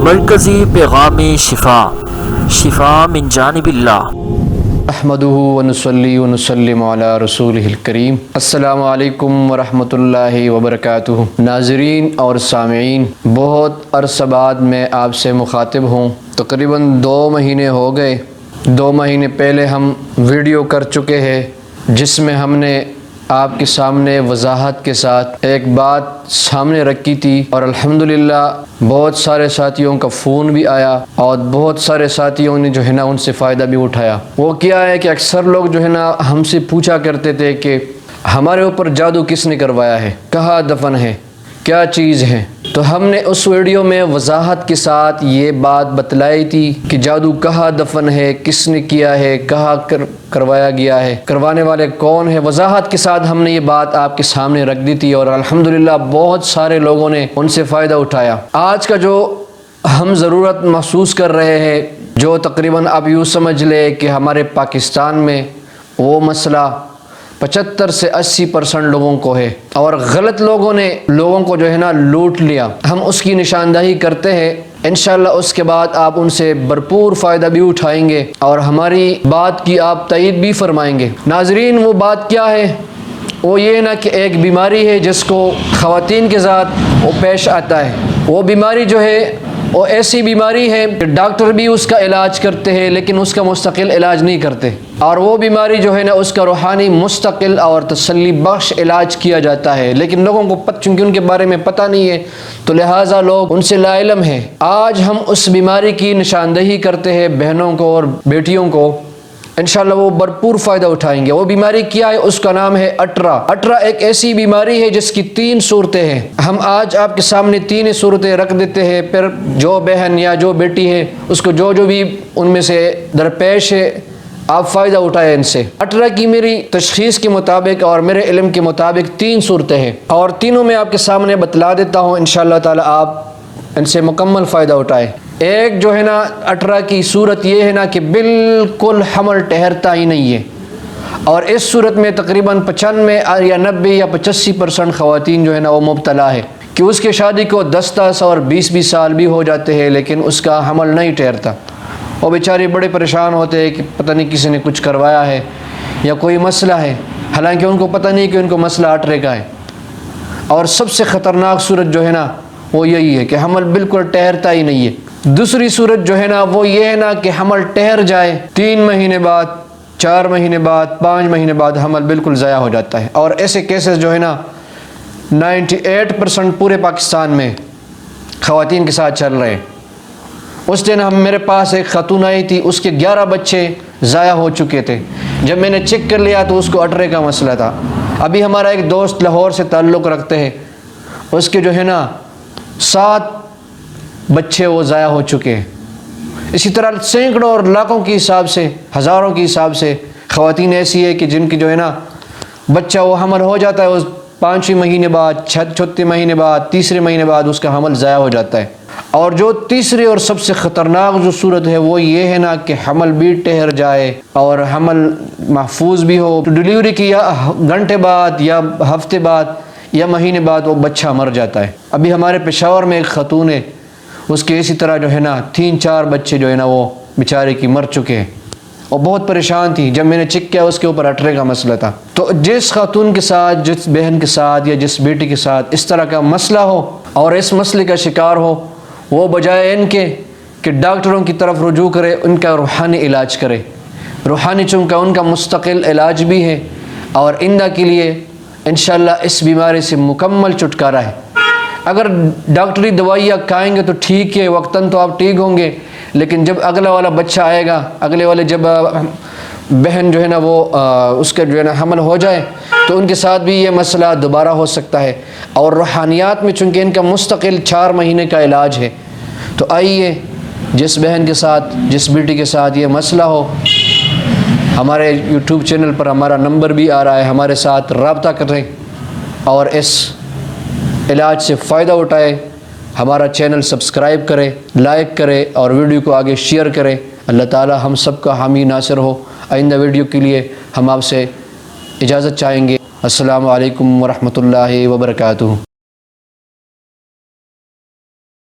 مرکزی پیغام شفا من جانب اللہ احمدہ ونصلی ونسلم علی رسولہ الکریم۔ السلام علیکم ورحمۃ اللہ وبرکاتہ۔ ناظرین اور سامعین، بہت عرصہ بعد میں آپ سے مخاطب ہوں۔ تقریباً 2 مہینے ہو گئے۔ 2 مہینے پہلے ہم ویڈیو کر چکے ہیں جس میں ہم نے آپ کے سامنے وضاحت کے ساتھ ایک بات سامنے رکھی تھی، اور الحمدللہ بہت سارے ساتھیوں کا فون بھی آیا اور بہت سارے ساتھیوں نے جو ہے نا ان سے فائدہ بھی اٹھایا۔ وہ کیا ہے کہ اکثر لوگ جو ہے نا ہم سے پوچھا کرتے تھے کہ ہمارے اوپر جادو کس نے کروایا ہے، کہاں دفن ہے، کیا چیز ہے۔ تو ہم نے اس ویڈیو میں وضاحت کے ساتھ یہ بات بتلائی تھی کہ جادو کہاں دفن ہے، کس نے کیا ہے، کہاں کروایا گیا ہے، کروانے والے کون ہیں۔ وضاحت کے ساتھ ہم نے یہ بات آپ کے سامنے رکھ دی تھی، اور الحمدللہ بہت سارے لوگوں نے ان سے فائدہ اٹھایا۔ آج کا جو ہم ضرورت محسوس کر رہے ہیں، جو تقریباً آپ یوں سمجھ لے کہ ہمارے پاکستان میں وہ مسئلہ 75 سے 80% لوگوں کو ہے، اور غلط لوگوں نے لوگوں کو جو ہے نا لوٹ لیا۔ ہم اس کی نشاندہی کرتے ہیں انشاءاللہ، اس کے بعد آپ ان سے بھرپور فائدہ بھی اٹھائیں گے اور ہماری بات کی آپ تائید بھی فرمائیں گے۔ ناظرین، وہ بات کیا ہے؟ وہ یہ نا کہ ایک بیماری ہے جس کو خواتین کے ساتھ وہ پیش آتا ہے۔ وہ بیماری جو ہے وہ ایسی بیماری ہے کہ ڈاکٹر بھی اس کا علاج کرتے ہیں لیکن اس کا مستقل علاج نہیں کرتے، اور وہ بیماری جو ہے نا اس کا روحانی مستقل اور تسلی بخش علاج کیا جاتا ہے، لیکن لوگوں کو چونکہ ان کے بارے میں پتہ نہیں ہے تو لہٰذا لوگ ان سے لا علم ہیں۔ آج ہم اس بیماری کی نشاندہی کرتے ہیں بہنوں کو اور بیٹیوں کو، انشاءاللہ وہ بھرپور فائدہ اٹھائیں گے۔ وہ بیماری کیا ہے؟ اس کا نام ہے اٹرا۔ اٹرا ایک ایسی بیماری ہے جس کی 3 صورتیں ہیں۔ ہم آج آپ کے سامنے 3 صورتیں رکھ دیتے ہیں، پھر جو بہن یا جو بیٹی ہے اس کو جو بھی ان میں سے درپیش ہے آپ فائدہ اٹھائیں ان سے۔ اٹرا کی میری تشخیص کے مطابق اور میرے علم کے مطابق 3 صورتیں ہیں، اور تینوں میں آپ کے سامنے بتلا دیتا ہوں، انشاءاللہ تعالی آپ ان سے مکمل فائدہ اٹھائیں۔ ایک جو ہے نا اٹرا کی صورت یہ ہے نا کہ بالکل حمل ٹھہرتا ہی نہیں ہے، اور اس صورت میں تقریباً 95 یا 90 یا 85% خواتین جو ہے نا وہ مبتلا ہے کہ اس کے شادی کو 10 اور 20 سال بھی ہو جاتے ہیں لیکن اس کا حمل نہیں ٹھہرتا۔ وہ بیچارے بڑے پریشان ہوتے ہیں کہ پتہ نہیں کسی نے کچھ کروایا ہے یا کوئی مسئلہ ہے، حالانکہ ان کو پتہ نہیں کہ ان کو مسئلہ اٹرے کا ہے۔ اور سب سے خطرناک صورت جو ہے نا وہ یہی ہے کہ حمل بالکل ٹھہرتا ہی نہیں ہے۔ دوسری صورت جو ہے نا وہ یہ ہے نا کہ حمل ٹھہر جائے، 3 مہینے بعد، 4 مہینے بعد، 5 مہینے بعد حمل بالکل ضائع ہو جاتا ہے، اور ایسے کیسز جو ہے نا 98% پورے پاکستان میں خواتین کے ساتھ چل رہے ہیں۔ اس دن میرے پاس ایک خاتون آئی تھی، اس کے 11 بچے ضائع ہو چکے تھے۔ جب میں نے چیک کر لیا تو اس کو اٹرے کا مسئلہ تھا۔ ابھی ہمارا ایک دوست لاہور سے تعلق رکھتے ہیں، اس کے جو ہے نا 7 بچے وہ ضائع ہو چکے ہیں۔ اسی طرح سینکڑوں اور لاکھوں کے حساب سے، ہزاروں کے حساب سے خواتین ایسی ہے کہ جن کی جو ہے نا بچہ وہ حمل ہو جاتا ہے، اس 5ویں مہینے بعد، 6 مہینے بعد، 3 مہینے بعد اس کا حمل ضائع ہو جاتا ہے۔ اور جو تیسری اور سب سے خطرناک جو صورت ہے وہ یہ ہے نا کہ حمل بھی ٹھہر جائے اور حمل محفوظ بھی ہو، تو ڈیلیوری کی یا گھنٹے بعد یا ہفتے بعد یا مہینے بعد وہ بچہ مر جاتا ہے۔ ابھی ہمارے پشاور میں ایک خاتون ہے، اس کے اسی طرح جو ہے نا 3-4 بچے جو ہے نا وہ بیچارے کی مر چکے ہیں، اور بہت پریشان تھی۔ جب میں نے چیک کیا اس کے اوپر اٹرے کا مسئلہ تھا۔ تو جس خاتون کے ساتھ، جس بہن کے ساتھ یا جس بیٹی کے ساتھ اس طرح کا مسئلہ ہو اور اس مسئلے کا شکار ہو، وہ بجائے ان کے کہ ڈاکٹروں کی طرف رجوع کرے، ان کا روحانی علاج کرے۔ روحانی چونکہ ان کا مستقل علاج بھی ہے، اور آئندہ کے لیے انشاءاللہ اس بیماری سے مکمل چھٹکارا ہے۔ اگر ڈاکٹری دوائیاں کھائیں گے تو ٹھیک ہے، وقتاً تو آپ ٹھیک ہوں گے، لیکن جب اگلا والا بچہ آئے گا، اگلے والے جب بہن جو ہے نا وہ اس کا جو ہے نا حمل ہو جائے تو ان کے ساتھ بھی یہ مسئلہ دوبارہ ہو سکتا ہے۔ اور روحانیات میں چونکہ ان کا مستقل 4 مہینے کا علاج ہے، تو آئیے جس بہن کے ساتھ، جس بیٹی کے ساتھ یہ مسئلہ ہو، ہمارے یوٹیوب چینل پر ہمارا نمبر بھی آ رہا ہے، ہمارے ساتھ رابطہ کریں اور اس علاج سے فائدہ اٹھائے۔ ہمارا چینل سبسکرائب کرے، لائک کرے اور ویڈیو کو آگے شیئر کرے۔ اللہ تعالی ہم سب کا حامی ناصر ہو۔ آئندہ ویڈیو کے لیے ہم آپ سے اجازت چاہیں گے۔ السلام علیکم ورحمۃ اللہ وبرکاتہ۔